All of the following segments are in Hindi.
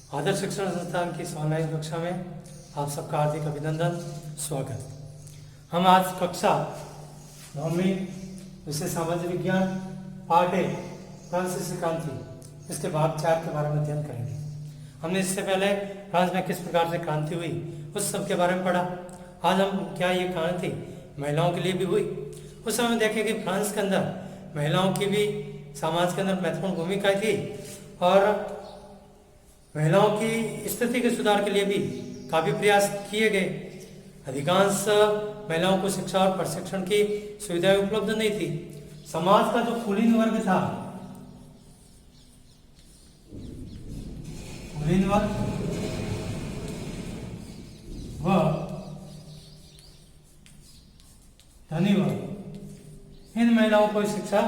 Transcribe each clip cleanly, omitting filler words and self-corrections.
आदर्श शिक्षण संस्थान की ऑनलाइन कक्षा में आप सबका हार्दिक अभिनंदन, स्वागत। हम आज कक्षा 9वीं विषय सामाजिक विज्ञान पार्ट 1 फ्रांस से क्रांति, इसके भाग 4 के बारे में अध्ययन करेंगे। हमने इससे पहले फ्रांस में किस प्रकार से क्रांति हुई उस सब के बारे में पढ़ा। आज हम क्या ये क्रांति महिलाओं के लिए भी हुई, उस समय देखें कि फ्रांस के अंदर महिलाओं की भी समाज के अंदर महत्वपूर्ण भूमिका थी और महिलाओं की स्थिति के सुधार के लिए भी काफ़ी प्रयास किए गए। अधिकांश महिलाओं को शिक्षा और प्रशिक्षण की सुविधाएं उपलब्ध नहीं थी। समाज का जो कुलीन वर्ग था, कुलीन वर्ग व धनी वर्ग, इन महिलाओं को शिक्षा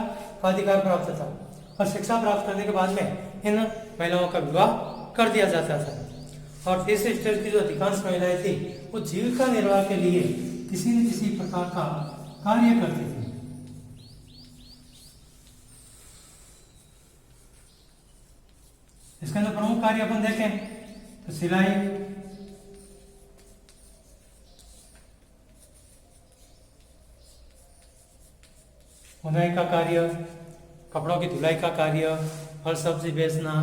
का अधिकार प्राप्त था और शिक्षा प्राप्त करने के बाद में इन महिलाओं का विवाह कर दिया जाता था। और तीसरे स्टेज की जो अधिकांश महिलाएं थी वो जीविका निर्वाह के लिए किसी न किसी प्रकार का कार्य करती थी। इसके अंदर प्रमुख कार्य अपन देखें तो सिलाई, बुनाई का कार्य, कपड़ों की धुलाई का कार्य, फल सब्जी बेचना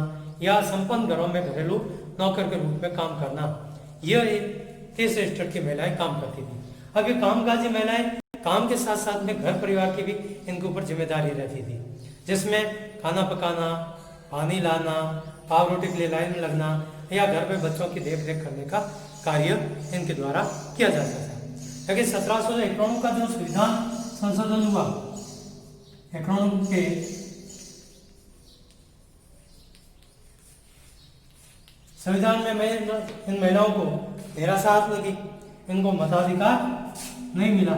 या संपन्न घरों में घरेलू नौकर के रूप में काम करना, यह तीसरे स्टेज की महिलाएं काम करती थी। अब ये कामकाजी महिलाएं काम के साथ साथ में घर परिवार की भी इनके ऊपर जिम्मेदारी रहती थी, जिसमें खाना पकाना, पानी लाना, पाव रोटी के लिए लाइन में लगना या घर में बच्चों की देख रेख करने का कार्य इनके द्वारा किया जाता था। लेकिन 1791 का जो संविधान संशोधन हुआ, 91 के संविधान में इन महिलाओं को निराशात लगी, इनको मताधिकार नहीं मिला।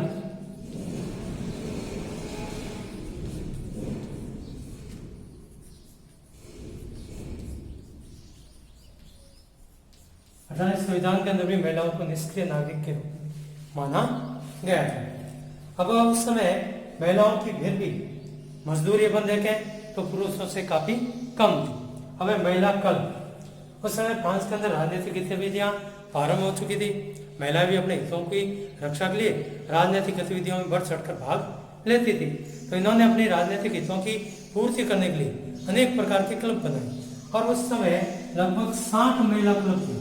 इस संविधान के अंदर भी महिलाओं को निष्क्रिय नागरिक के रूप में माना गया था। अब उस समय महिलाओं की भीड़ भी मजदूरी अपन देखें तो पुरुषों से काफी कम थी। अब महिला कल, उस समय फ्रांस के अंदर राजनीतिक गतिविधियां प्रारंभ हो चुकी थी। महिलाएं भी अपने हितों की रक्षा के लिए राजनीतिक गतिविधियों में बढ़ चढ़कर भाग लेती थी। तो इन्होंने अपनी राजनीतिक हितों की पूर्ति करने के लिए अनेक प्रकार के क्लब बनाए और उस समय लगभग 60 महिला क्लब थे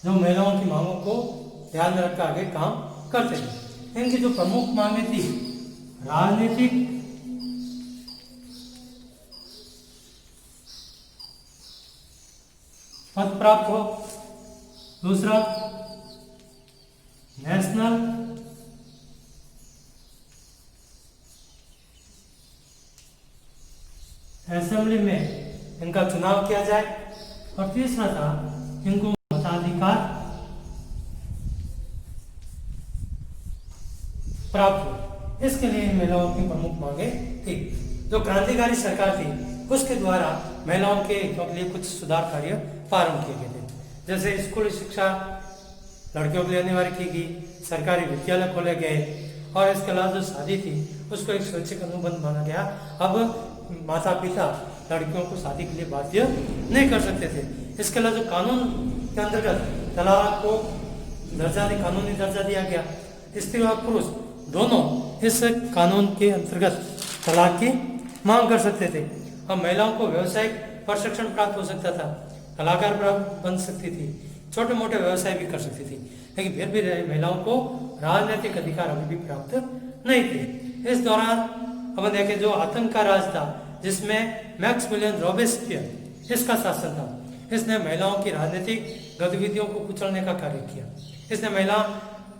जो महिलाओं की मांगों को ध्यान में रखकर आगे काम करते थे। इनकी जो प्रमुख मांगे थी, राजनीतिक पद प्राप्त हो, दूसरा नेशनल असेंबली में इनका चुनाव किया जाए और तीसरा था इनको मताधिकार प्राप्त हो। इसके लिए इन महिलाओं की प्रमुख मांगे थी। जो क्रांतिकारी सरकार थी उसके द्वारा महिलाओं के हितों के लिए कुछ सुधार कार्य प्रारंभ किए गए थे, जैसे स्कूल शिक्षा लड़कियों के लिए अनिवार्य की गई, सरकारी विद्यालय खोले गए और इसके अलावा जो शादी थी उसको एक स्वैच्छिक अनुबंध माना गया। अब माता पिता लड़कियों को शादी के लिए बाध्य नहीं कर सकते थे। इसके अलावा जो कानून के अंतर्गत तलाक को कानूनी दर्जा दिया गया। स्त्री और पुरुष दोनों इस कानून के अंतर्गत तलाक की मांग कर सकते थे। अब महिलाओं को व्यावसायिक प्रशिक्षण प्राप्त हो सकता था, कलाकार बन सकती थी, छोटे मोटे व्यवसाय भी कर सकती थी। लेकिन फिर भी महिलाओं को राजनीतिक अधिकार अभी भी प्राप्त नहीं थे। इस दौरान अब देखें जो आतंक का राज था, जिसमें मैक्सिमिलियन रॉबेस्पियर इसका शासन था, इसने महिलाओं की राजनीतिक गतिविधियों को कुचलने का कार्य किया। इसने महिला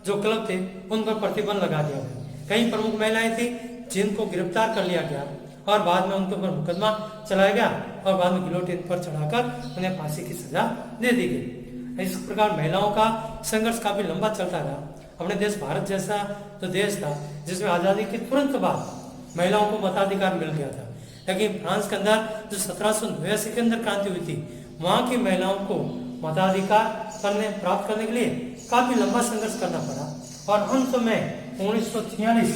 जो क्लब थे उन पर प्रतिबंध लगा दिया गया। कई प्रमुख महिलाएं थी जिनको गिरफ्तार कर लिया गया और बाद में उनके ऊपर मुकदमा चलाया गया और बाद में गिलोटिन पर चढ़ाकर उन्हें फांसी की सजा दे दी गई। इस प्रकार महिलाओं का संघर्ष काफी लंबा चलता रहा। अपने देश भारत जैसा जो देश था जिसमें आजादी के तुरंत बाद महिलाओं को मताधिकार मिल गया था, लेकिन फ्रांस के अंदर जो 1789 के अंदर क्रांति हुई थी, वहां की महिलाओं को मताधिकार प्राप्त करने के लिए काफी लंबा संघर्ष करना पड़ा और अंत में 1946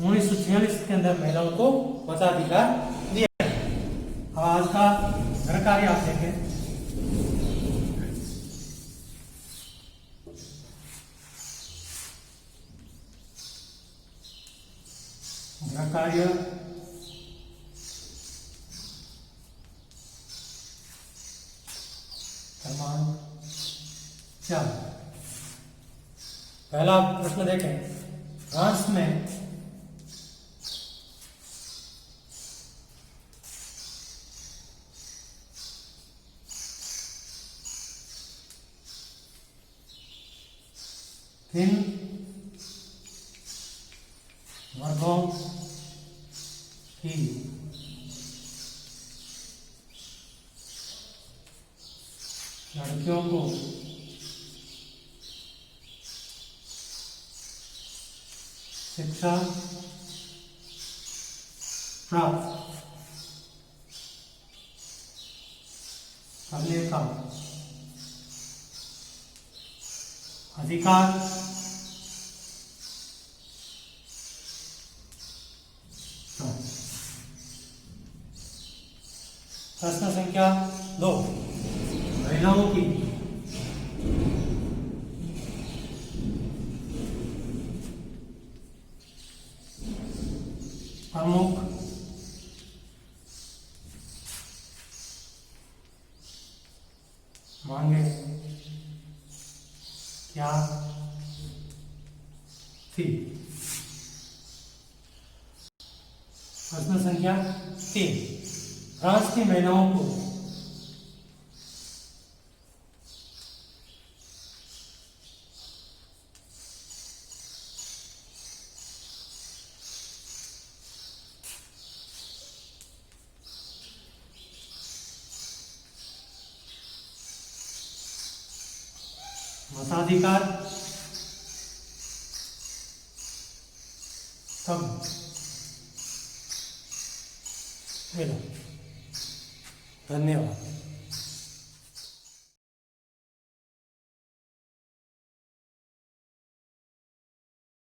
1946 के अंदर महिलाओं को मताधिकार दिया गया। अब आज का घर कार्य आप देखें। घर कार्य क्रमांक 4। पहला प्रश्न देखें। फ्रांस में किन वर्गों की लड़कियों को शिक्षा प्राप्त करने का अधिकार है। प्रश्न संख्या 2। महिलाओं की प्रमुख मांगे क्या थी? प्रश्न संख्या 3। फ्रांस की महिलाओं को मताधिकार कब मिला? धन्यवाद।